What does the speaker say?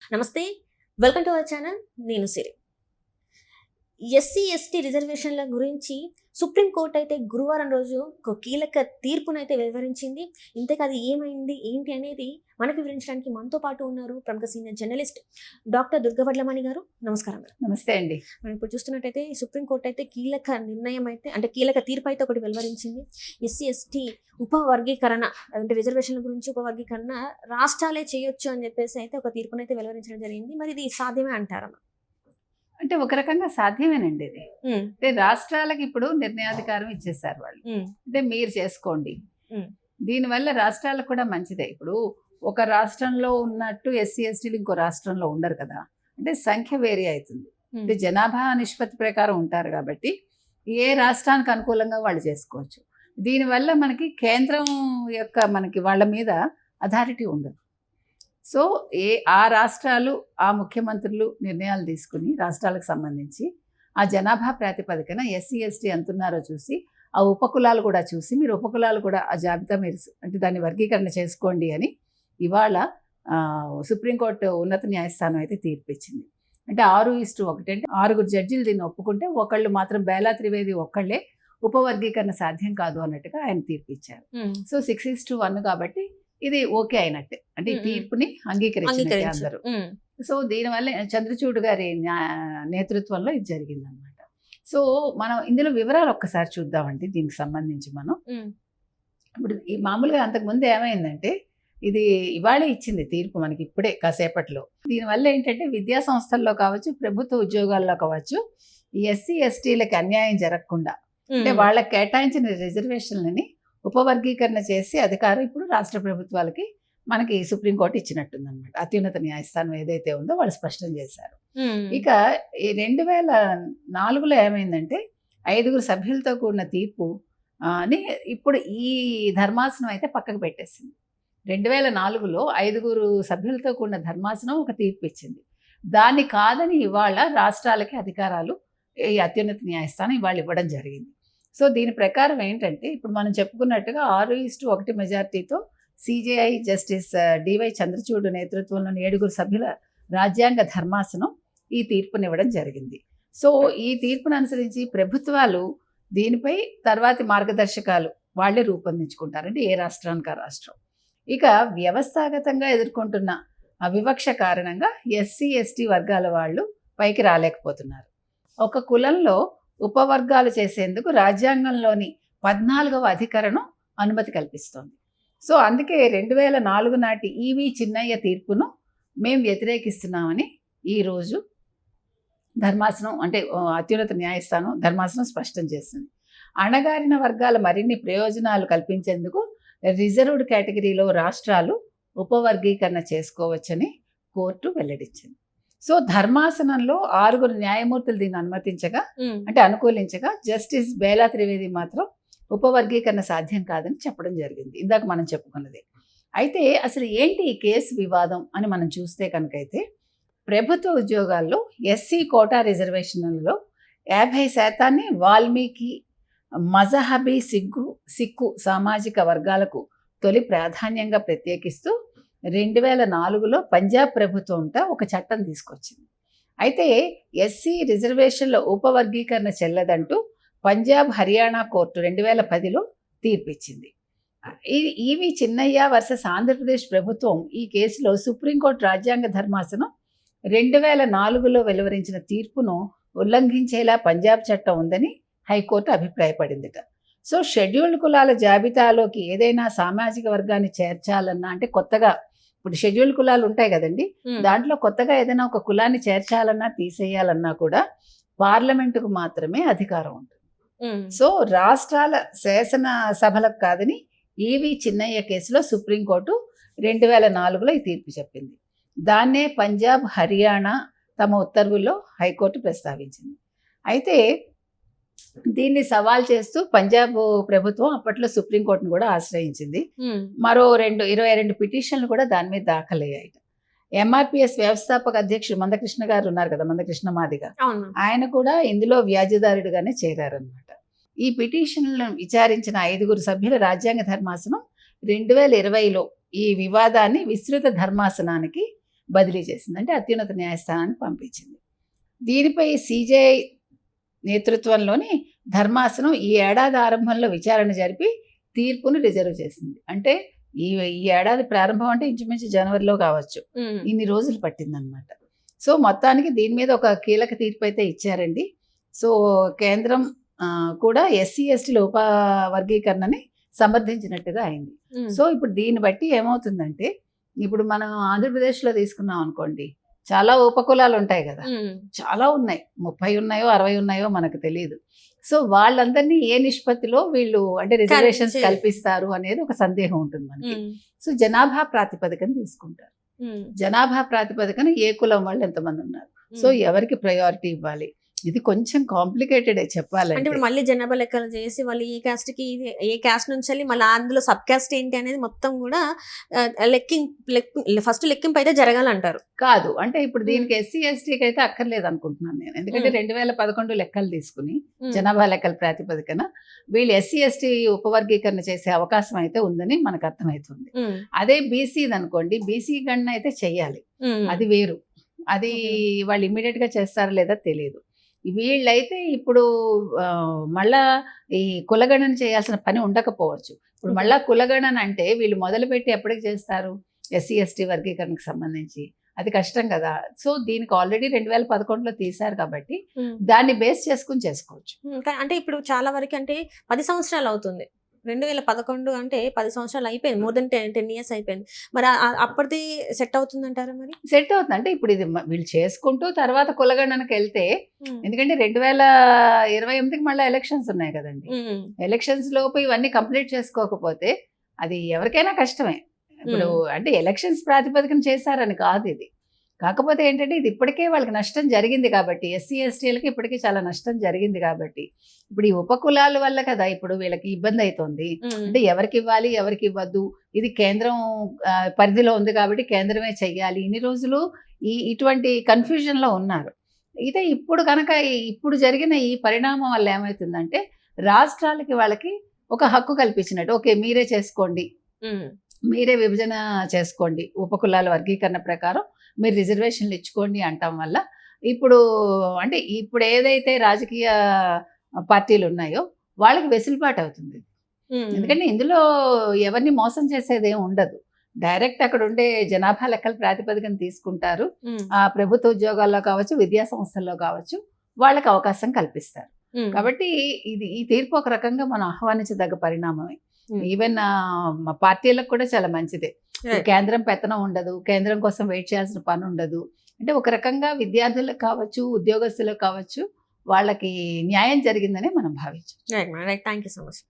నమస్తే, welcome to our channel. నేను సిరి. SC ST రిజర్వేషన్ల గురించి సుప్రీంకోర్టు అయితే గురువారం రోజు ఒక కీలక తీర్పునైతే వెలువరించింది. ఇంతేకాదు ఏమైంది ఏంటి అనేది మనకు వివరించడానికి మనతో పాటు ఉన్నారు ప్రముఖ సీనియర్ జర్నలిస్ట్ డాక్టర్ దుర్గవడ్లమణి గారు. నమస్కారం. నమస్తే అండి. మనం ఇప్పుడు చూస్తున్నట్టయితే సుప్రీంకోర్టు అయితే కీలక నిర్ణయం అయితే అంటే కీలక తీర్పు అయితే ఒకటి వెలువరించింది. ఎస్సీ ఎస్టీ ఉపవర్గీకరణ అంటే రిజర్వేషన్ల గురించి ఉపవర్గీకరణ రాష్ట్రాలే చేయొచ్చు అని చెప్పేసి అయితే ఒక తీర్పునైతే వెలువరించడం జరిగింది. మరి ఇది సాధ్యమే అంటారా? అంటే ఒక రకంగా సాధ్యమేనండి ఇది. అంటే రాష్ట్రాలకు ఇప్పుడు నిర్ణయాధికారం ఇచ్చేసారు వాళ్ళు. అంటే మీరు చేసుకోండి. దీనివల్ల రాష్ట్రాలకు కూడా మంచిదే. ఇప్పుడు ఒక రాష్ట్రంలో ఉన్నట్టు ఎస్సీ ఎస్టీలు ఇంకో రాష్ట్రంలో ఉండరు కదా. అంటే సంఖ్య వేరీ అవుతుంది. అంటే జనాభా నిష్పత్తి ప్రకారం ఉంటారు కాబట్టి ఏ రాష్ట్రానికి అనుకూలంగా వాళ్ళు చేసుకోవచ్చు. దీనివల్ల మనకి కేంద్రం యొక్క మనకి వాళ్ళ మీద అథారిటీ ఉండదు. సో ఆ రాష్ట్రాలు ఆ ముఖ్యమంత్రులు నిర్ణయాలు తీసుకుని రాష్ట్రాలకు సంబంధించి ఆ జనాభా ప్రాతిపదికన ఎస్సీ ఎస్టీ ఎంతున్నారో చూసి ఆ ఉపకులాలు కూడా చూసి మీరు ఉపకులాలు కూడా ఆ జాబితా మీరు అంటే దాన్ని వర్గీకరణ చేసుకోండి అని ఇవాళ సుప్రీంకోర్టు ఉన్నత న్యాయస్థానం అయితే తీర్పిచ్చింది. అంటే 6:1 అంటే 6 జడ్జిలు దీన్ని ఒప్పుకుంటే ఒకళ్ళు మాత్రం బేలా త్రివేది ఒక్కళ్ళే ఉపవర్గీకరణ సాధ్యం కాదు అన్నట్టుగా ఆయన తీర్పిచ్చారు. సో 6:1 కాబట్టి ఇది ఓకే అయినట్టే. అంటే ఈ తీర్పుని అంగీకరించారు అందరూ. సో దీనివల్ల చంద్రచూడ్ గారి నేతృత్వంలో ఇది జరిగిందనమాట. సో మనం ఇందులో వివరాలు ఒక్కసారి చూద్దామండి. దీనికి సంబంధించి మనం ఇప్పుడు ఈ మామూలుగా అంతకుముందు ఏమైందంటే ఇది ఇవాళే ఇచ్చింది తీర్పు మనకి ఇప్పుడే కాసేపట్లో. దీనివల్ల ఏంటంటే విద్యా సంస్థల్లో కావచ్చు, ప్రభుత్వ ఉద్యోగాల్లో కావచ్చు, ఎస్సీ ఎస్టీలకి అన్యాయం జరగకుండా అంటే వాళ్ళకి కేటాయించిన రిజర్వేషన్లని ఉపవర్గీకరణ చేసి అధికారం ఇప్పుడు రాష్ట్ర ప్రభుత్వాలకి మనకి సుప్రీంకోర్టు ఇచ్చినట్టుందన్నమాట. అత్యున్నత న్యాయస్థానం ఏదైతే ఉందో వాళ్ళు స్పష్టం చేశారు. ఇక ఈ 2004లో ఏమైందంటే 5 సభ్యులతో కూడిన తీర్పు అని ఇప్పుడు ఈ ధర్మాసనం అయితే పక్కకు పెట్టేసింది. 2004లో 5 సభ్యులతో కూడిన ధర్మాసనం ఒక తీర్పు ఇచ్చింది. దాన్ని కాదని ఇవాళ రాష్ట్రాలకి అధికారాలు ఈ అత్యున్నత న్యాయస్థానం ఇవాళ ఇవ్వడం జరిగింది. సో దీని ప్రకారం ఏంటంటే ఇప్పుడు మనం చెప్పుకున్నట్టుగా 6:1 మెజార్టీతో సిజేఐ జస్టిస్ డివై చంద్రచూడ్ నేతృత్వంలోని 7 సభ్యుల రాజ్యాంగ ధర్మాసనం ఈ తీర్పునివ్వడం జరిగింది. సో ఈ తీర్పును అనుసరించి ప్రభుత్వాలు దీనిపై తర్వాతి మార్గదర్శకాలు వాళ్ళే రూపొందించుకుంటారంటే ఏ రాష్ట్రానికి ఆ రాష్ట్రం. ఇక వ్యవస్థాగతంగా ఎదుర్కొంటున్న వివక్ష కారణంగా ఎస్సీ ఎస్టీ వర్గాల వాళ్ళు పైకి రాలేకపోతున్నారు. ఒక కులంలో ఉపవర్గాలు చేసేందుకు రాజ్యాంగంలోని 14వ అధికరణం అనుమతి కల్పిస్తోంది. సో అందుకే 2004 నాటి ఈవి చిన్నయ్య తీర్పును మేము వ్యతిరేకిస్తున్నామని ఈరోజు ధర్మాసనం అంటే అత్యున్నత న్యాయస్థానం ధర్మాసనం స్పష్టం చేసింది. అణగారిన వర్గాల మరిన్ని ప్రయోజనాలు కల్పించేందుకు రిజర్వ్డ్ కేటగిరీలో రాష్ట్రాలు ఉపవర్గీకరణ చేసుకోవచ్చని కోర్టు వెల్లడించింది. సో ధర్మాసనంలో 6 న్యాయమూర్తులు దీన్ని అనుమతించగా అంటే అనుకూలించగా జస్టిస్ బేలా త్రివేది మాత్రం ఉపవర్గీకరణ సాధ్యం కాదని చెప్పడం జరిగింది. ఇందాక మనం చెప్పుకున్నది. అయితే అసలు ఏంటి ఈ కేసు వివాదం అని మనం చూస్తే కనుకైతే ప్రభుత్వ ఉద్యోగాల్లో ఎస్సీ కోటా రిజర్వేషన్లలో 50% వాల్మీకి మజహబీ సిక్కు సామాజిక వర్గాలకు తొలి ప్రాధాన్యంగా ప్రత్యేకిస్తూ 2004లో పంజాబ్ ప్రభుత్వం ఒక చట్టం తీసుకొచ్చింది. అయితే ఎస్సీ రిజర్వేషన్ల ఉపవర్గీకరణ చెల్లదంటూ పంజాబ్ హర్యానా కోర్టు 2010లో తీర్పిచ్చింది. ఈవి చిన్నయ్య వర్సెస్ ఆంధ్రప్రదేశ్ ప్రభుత్వం ఈ కేసులో సుప్రీంకోర్టు రాజ్యాంగ ధర్మాసనం 2004లో వెలువరించిన తీర్పును ఉల్లంఘించేలా పంజాబ్ చట్టం ఉందని హైకోర్టు అభిప్రాయపడిందిట. సో షెడ్యూల్డ్ కులాల జాబితాలోకి ఏదైనా సామాజిక వర్గాన్ని చేర్చాలన్నా అంటే కొత్తగా ఇప్పుడు షెడ్యూల్డ్ కులాలు ఉంటాయి కదండి, దాంట్లో కొత్తగా ఏదైనా ఒక కులాన్ని చేర్చాలన్నా తీసేయాలన్నా కూడా పార్లమెంటుకు మాత్రమే అధికారం ఉంటుంది. సో రాష్ట్రాల శాసన సభలకు కాదని ఈవి చిన్నయ్య కేసులో సుప్రీంకోర్టు 2004లో ఈ తీర్పు చెప్పింది. దాన్నే పంజాబ్ హర్యానా తమ ఉత్తర్వుల్లో హైకోర్టు ప్రస్తావించింది. అయితే దీన్ని సవాల్ చేస్తూ పంజాబ్ ప్రభుత్వం అప్పట్లో సుప్రీంకోర్టును కూడా ఆశ్రయించింది. మరో 22 పిటిషన్లు కూడా దాని మీద దాఖలయ్యాయి. ఎంఆర్పిఎస్ వ్యవస్థాపక అధ్యక్షుడు మందకృష్ణ గారు ఉన్నారు కదా, మందకృష్ణ మాదిగ, ఆయన కూడా ఇందులో వ్యాజ్యదారుడుగానే చేరారనమాట. ఈ పిటిషన్లను విచారించిన 5 సభ్యుల రాజ్యాంగ ధర్మాసనం 2020లో ఈ వివాదాన్ని విస్తృత ధర్మాసనానికి బదిలీ చేసింది, అంటే అత్యున్నత న్యాయస్థానానికి పంపించింది. దీనిపై సిజేఐ నేతృత్వంలోని ధర్మాసనం ఈ ఏడాది ఆరంభంలో విచారణ జరిపి తీర్పును రిజర్వ్ చేసింది. అంటే ఈ ఏడాది ప్రారంభం అంటే ఇంచుమించు జనవరిలో కావచ్చు, ఇన్ని రోజులు పట్టిందనమాట. సో మొత్తానికి దీని మీద ఒక కీలక తీర్పు అయితే ఇచ్చారండి. సో కేంద్రం కూడా ఎస్సీ ఎస్టీల ఉపవర్గీకరణని సమర్థించినట్టుగా అయింది. సో ఇప్పుడు దీన్ని బట్టి ఏమవుతుందంటే, ఇప్పుడు మనం ఆంధ్రప్రదేశ్లో తీసుకున్నాం అనుకోండి, చాలా ఉపకులాలు ఉంటాయి కదా, చాలా ఉన్నాయి, 30 ఉన్నాయో 60 ఉన్నాయో మనకు తెలియదు. సో వాళ్ళందరినీ ఏ నిష్పత్తిలో వీళ్ళు అంటే రిజర్వేషన్స్ కల్పిస్తారు అనేది ఒక సందేహం ఉంటుంది మనకి. సో జనాభా ప్రాతిపదికన తీసుకుంటారు. జనాభా ప్రాతిపదికన ఏ కులం వాళ్ళు ఎంతమంది ఉన్నారు, సో ఎవరికి ప్రయారిటీ ఇవ్వాలి, ఇది కొంచెం కాంప్లికేటెడ్ చెప్పాలంటే. అంటే ఇప్పుడు మళ్ళీ జనాభా లెక్కలు చేసి వాళ్ళు ఏ క్యాస్ట్ కి ఏ క్యాస్ట్ నుంచి వెళ్ళి మళ్ళీ అందులో సబ్ క్యాస్ట్ ఏంటి అనేది మొత్తం కూడా ఫస్ట్ లెక్కింపు అయితే జరగాలంటారు. కాదు అంటే ఇప్పుడు దీనికి ఎస్సీ ఎస్టీకి అయితే అక్కర్లేదు అనుకుంటున్నాను నేను, ఎందుకంటే 2011 లెక్కలు తీసుకుని జనాభా లెక్కల ప్రాతిపదికన వీళ్ళు ఎస్సీ ఎస్టీ ఉపవర్గీకరణ చేసే అవకాశం అయితే ఉందని మనకు అర్థమవుతుంది. అదే బీసీది అనుకోండి, బీసీ గణన అయితే చెయ్యాలి, అది వేరు, అది వాళ్ళు ఇమ్మీడియట్ గా చేస్తారో లేదా తెలియదు. వీళ్ళైతే ఇప్పుడు మళ్ళా ఈ కులగణన చేయాల్సిన పని ఉండకపోవచ్చు. ఇప్పుడు మళ్ళా కులగణన అంటే వీళ్ళు మొదలుపెట్టి ఎప్పటికి చేస్తారు, ఎస్సీ ఎస్టీ వర్గీకరణకు సంబంధించి, అది కష్టం కదా. సో దీనికి ఆల్రెడీ 2011లో తీశారు కాబట్టి దాన్ని బేస్ చేసుకుని చేసుకోవచ్చు. అంటే ఇప్పుడు చాలా వరకు అంటే 10 సంవత్సరాలు అవుతుంది, 2011 అంటే 10 సంవత్సరాలు అయిపోయింది, మోర్ దెన్ 10 years అయిపోయింది. మరి అప్పటిది సెట్ అవుతుందంటారా? మరి సెట్ అవుతుంది అంటే ఇప్పుడు ఇది వీళ్ళు చేసుకుంటూ తర్వాత కులగణనకి వెళ్తే, ఎందుకంటే 2028కి మళ్ళీ ఎలక్షన్స్ ఉన్నాయి కదండి, ఎలక్షన్స్ లోపు ఇవన్నీ కంప్లీట్ చేసుకోకపోతే అది ఎవరికైనా కష్టమే. ఇప్పుడు అంటే ఎలక్షన్స్ ప్రాతిపదికన చేశారని కాదు ఇది, కాకపోతే ఏంటంటే ఇది ఇప్పటికే వాళ్ళకి నష్టం జరిగింది కాబట్టి, ఎస్సీ ఎస్టీలకి ఇప్పటికే చాలా నష్టం జరిగింది కాబట్టి, ఇప్పుడు ఈ ఉపకులాల వల్ల కదా ఇప్పుడు వీళ్ళకి ఇబ్బంది అవుతుంది. అంటే ఎవరికి ఇవ్వాలి ఎవరికి ఇవ్వద్దు, ఇది కేంద్రం పరిధిలో ఉంది కాబట్టి కేంద్రమే చెయ్యాలి, ఇన్ని రోజులు ఇటువంటి కన్ఫ్యూజన్లో ఉన్నారు. అయితే ఇప్పుడు కనుక ఇప్పుడు జరిగిన ఈ పరిణామం వల్ల ఏమవుతుందంటే, రాష్ట్రాలకి వాళ్ళకి ఒక హక్కు కల్పించినట్టు, ఓకే మీరే చేసుకోండి, మీరే విభజన చేసుకోండి, ఉపకులాల వర్గీకరణ ప్రకారం మీరు రిజర్వేషన్లు ఇచ్చుకోండి అంటాం వల్ల ఇప్పుడు అంటే ఇప్పుడు ఏదైతే రాజకీయ పార్టీలు ఉన్నాయో వాళ్ళకి వెసులుబాటు అవుతుంది. ఎందుకంటే ఇందులో ఎవరిని మోసం చేసేది ఏమి ఉండదు, డైరెక్ట్ అక్కడ ఉండే జనాభా లెక్కల ప్రాతిపదికన తీసుకుంటారు. ఆ ప్రభుత్వ ఉద్యోగాల్లో కావచ్చు, విద్యా సంస్థల్లో కావచ్చు, వాళ్ళకి అవకాశం కల్పిస్తారు. కాబట్టి ఈ తీర్పు ఒక రకంగా మనం ఆహ్వానించదగ్గ పరిణామమే. ఈవెన్ పార్టీలకు కూడా చాలా మంచిదే, కేంద్రం పెత్తనం ఉండదు, కేంద్రం కోసం వెయిట్ చేయాల్సిన పని ఉండదు. అంటే ఒక రకంగా విద్యార్థులకు కావచ్చు, ఉద్యోగస్తులకు కావచ్చు, వాళ్ళకి న్యాయం జరిగిందని మనం భావించాం. Right, thank you so much.